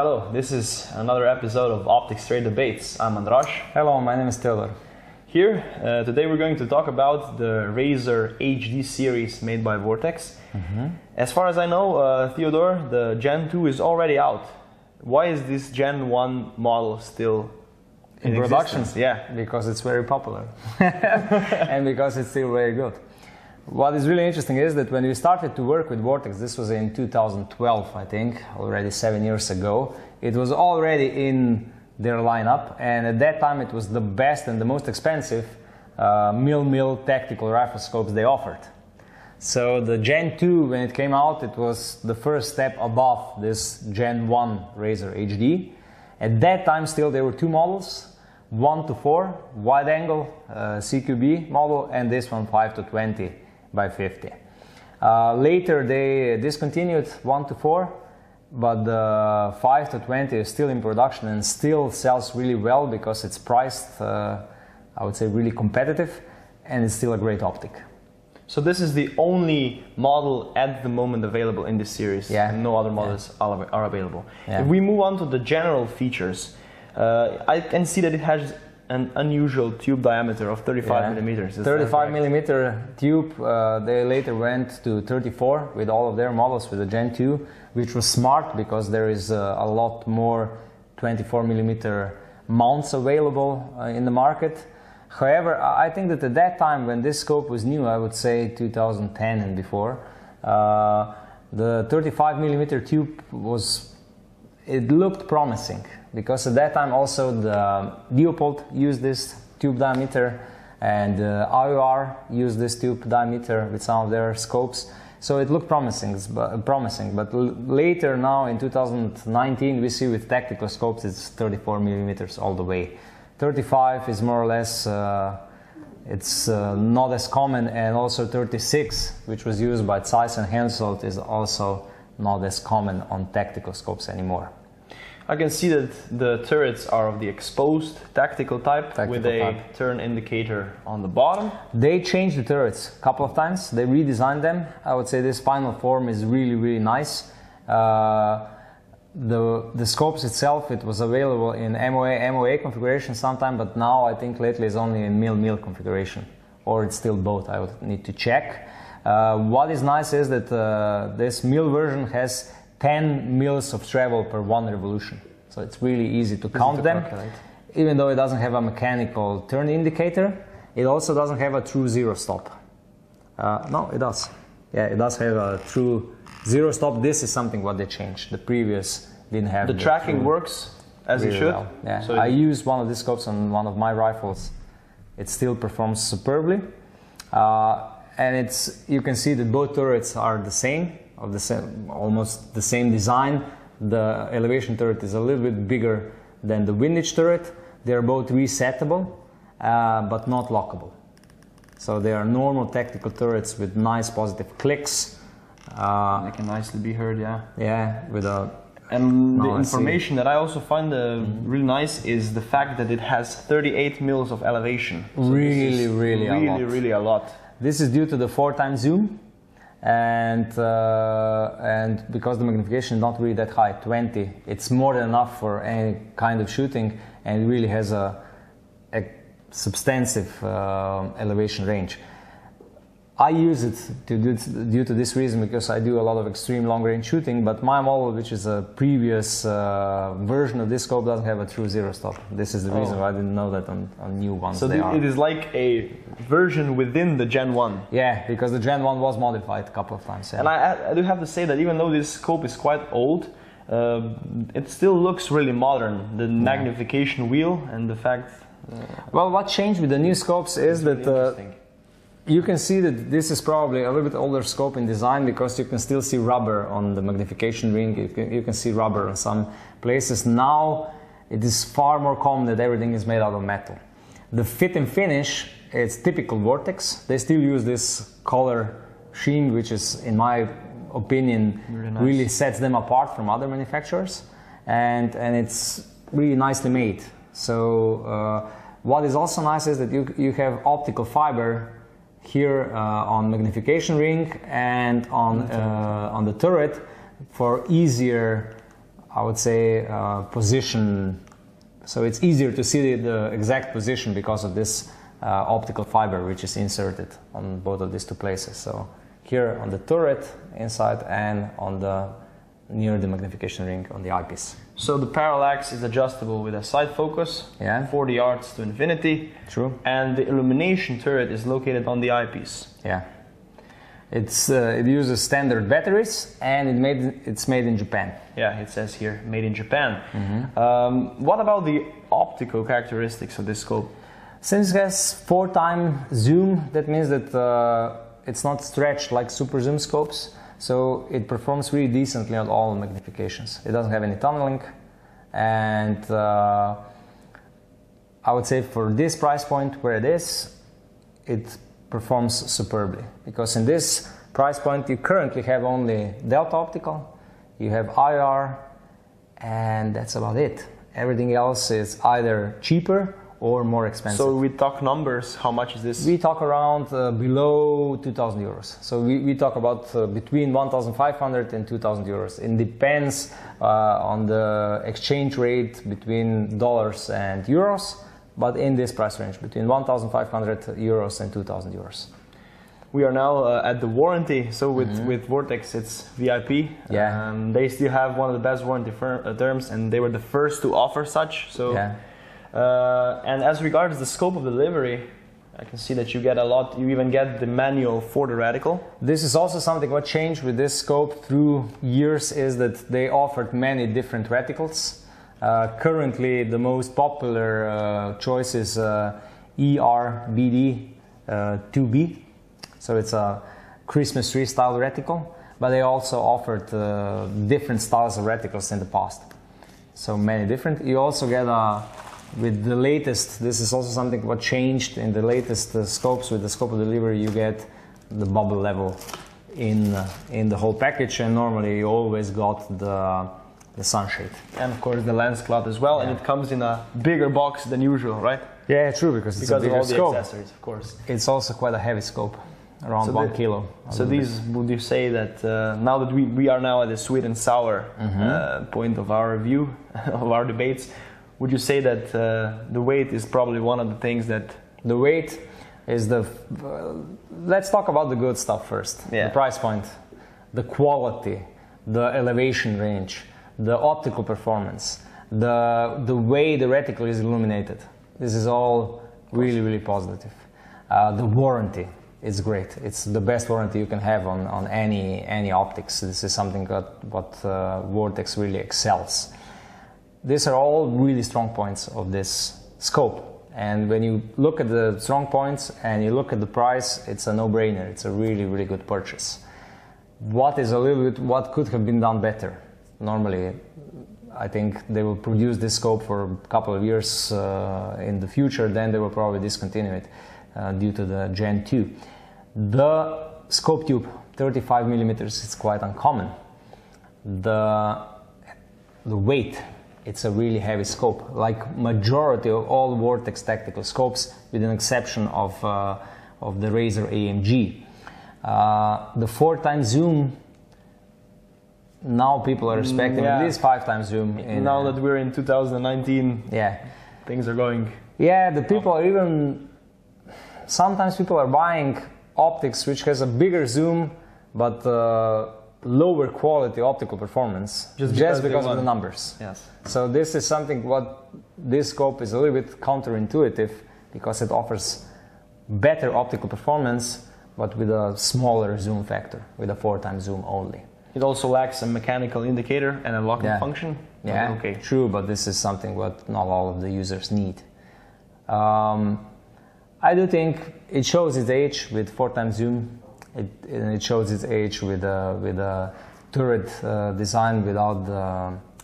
Hello, this is another episode of Optics Trade Debates. I'm Andras. Hello, my name is Theodor. Here, today we're going to talk about the Razor HD series made by Vortex. As far as I know, Theodor, the Gen 2 is already out. Why is this Gen 1 model still in production? Existence? Yeah, because it's very popular and because it's still very good. What is really interesting is that when we started to work with Vortex, this was in 2012, I think, already 7 years ago, it was already in their lineup, and at that time it was the best and the most expensive mil tactical riflescopes they offered. So the Gen 2, when it came out, it was the first step above this Gen 1 Razor HD. At that time still there were two models, 1 to 4 wide angle CQB model, and this one 5 to 20 by 50. Later they discontinued 1 to 4, but the 5 to 20 is still in production and still sells really well because it's priced, I would say, really competitive, and it's still a great optic. So this is the only model at the moment available in this series. Yeah. And no other models are available. Yeah. If we move on to the general features, I can see that it has an unusual tube diameter of 35 millimeters. 35 millimeter tube. They later went to 34 with all of their models with the Gen 2, which was smart because there is a lot more 24 millimeter mounts available in the market. However, I think that at that time when this scope was new, I would say 2010 and before, the 35 millimeter tube it looked promising, because at that time also the Leopold used this tube diameter, and IOR used this tube diameter with some of their scopes. So it looked promising, but later now in 2019 we see with tactical scopes it's 34 millimeters all the way. 35 is more or less, it's not as common, and also 36, which was used by Zeiss and Hensoldt, is also not as common on tactical scopes anymore. I can see that the turrets are of the exposed tactical type with a turn indicator on the bottom. They changed the turrets a couple of times. They redesigned them. I would say this final form is really nice. The scopes itself, it was available in MOA configuration sometime, but now I think lately it's only in mil configuration, or it's still both. I would need to check. What is nice is that this mil version has 10 mils of travel per one revolution, so it's really easy to count them. Even though it doesn't have a mechanical turn indicator, it also doesn't have a true zero stop. No, it does. Yeah, it does have a true zero stop. This is something what they changed. The previous didn't have. The tracking works as it should. Well. Yeah, so I used one of these scopes on one of my rifles. It still performs superbly, and you can see that both turrets are the same, almost the same design. The elevation turret is a little bit bigger than the windage turret. They are both resettable, but not lockable. So they are normal tactical turrets with nice positive clicks. They can nicely be heard, yeah. Yeah, with a... And the information that I also find really nice is the fact that it has 38 mils of elevation. So really a lot. This is due to the 4x zoom, and because the magnification is not really that high, 20, it's more than enough for any kind of shooting, and it really has a substantive elevation range. I use it due to this reason, because I do a lot of extreme long-range shooting, but my model, which is a previous version of this scope, doesn't have a true zero stop. This is the reason why I didn't know that on new ones. So it is like a version within the Gen 1. Yeah, because the Gen 1 was modified a couple of times. Yeah. And I do have to say that even though this scope is quite old, it still looks really modern. The magnification wheel and the fact... well, what changed with the new scopes is that... you can see that this is probably a little bit older scope in design, because you can still see rubber on the magnification ring. You can see rubber in some places. Now it is far more common that everything is made out of metal. The fit and finish, it's typical Vortex. They still use this color sheen, which is, in my opinion, really sets them apart from other manufacturers, and it's really nicely made. So what is also nice is that you have optical fiber here on magnification ring and on the turret for easier I would say, position. So it's easier to see the exact position because of this optical fiber which is inserted on both of these two places. So here on the turret inside and on the near the magnification ring on the eyepiece. So the parallax is adjustable with a side focus, 40 yards to infinity. True. And the illumination turret is located on the eyepiece. Yeah. It uses standard batteries and it's made in Japan. Yeah, it says here, made in Japan. Mm-hmm. What about the optical characteristics of this scope? Since it has 4x zoom, that means that it's not stretched like super zoom scopes. So it performs really decently on all magnifications. It doesn't have any tunneling, and I would say for this price point where it is, it performs superbly. Because in this price point you currently have only Delta Optical, you have IR, and that's about it. Everything else is either cheaper or more expensive. So we talk numbers, how much is this? We talk around below 2,000 euros. So we talk about between 1,500 and 2,000 euros. It depends on the exchange rate between dollars and euros, but in this price range, between 1,500 euros and 2,000 euros. We are now at the warranty. So with Vortex, it's VIP. Yeah. They still have one of the best warranty terms, and they were the first to offer such. So. Yeah. And as regards the scope of delivery, I can see that you get a lot. You even get the manual for the reticle. This is also something what changed with this scope through years is that they offered many different reticles. Currently, the most popular choice is ERBD 2B. So it's a Christmas tree style reticle, but they also offered different styles of reticles in the past. So many different. You also get with the latest, this is also something what changed in the latest scopes. With the scope of delivery, you get the bubble level in the whole package, and normally you always got the sunshade. And of course the lens cloth as well, and it comes in a bigger box than usual, right? Yeah, true, because it's a bigger of all scope. The accessories, of course. It's also quite a heavy scope, around 1 kilo. So these, would you say that now that we are now at the sweet and sour point of our review, of our debates, would you say that the weight is probably one of the things that... The weight is the... let's talk about the good stuff first. Yeah. The price point, the quality, the elevation range, the optical performance, the way the reticle is illuminated. This is all really, really positive. The warranty is great. It's the best warranty you can have on any optics. This is something what Vortex really excels. These are all really strong points of this scope, and when you look at the strong points and you look at the price, it's a no-brainer. It's a really, really good purchase. What could have been done better? Normally, I think they will produce this scope for a couple of years in the future, then they will probably discontinue it due to the Gen 2. The scope tube, 35 millimeters, it's quite uncommon. The weight, it's a really heavy scope, like majority of all Vortex tactical scopes, with an exception of the Razer AMG. The 4x zoom, now people are expecting at least 5x zoom. Now that we're in 2019, yeah, things are going... Yeah, the people are even... Sometimes people are buying optics which has a bigger zoom, but lower quality optical performance just because of the numbers. Yes. So this is something what this scope is a little bit counterintuitive, because it offers better optical performance but with a smaller zoom factor, with a 4x zoom only. It also lacks a mechanical indicator and a locking function. Yeah, okay, true, but this is something what not all of the users need. I do think it shows its age with 4x zoom. It shows its age with a turret design without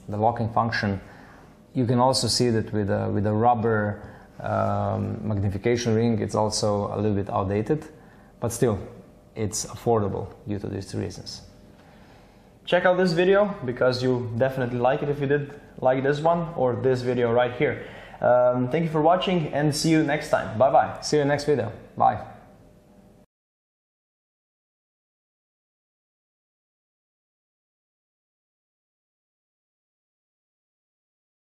the locking function. You can also see that with a rubber magnification ring, it's also a little bit outdated, but still, it's affordable due to these reasons. Check out this video, because you definitely like it if you did like this one or this video right here. Thank you for watching, and see you next time. Bye bye. See you next video. Bye.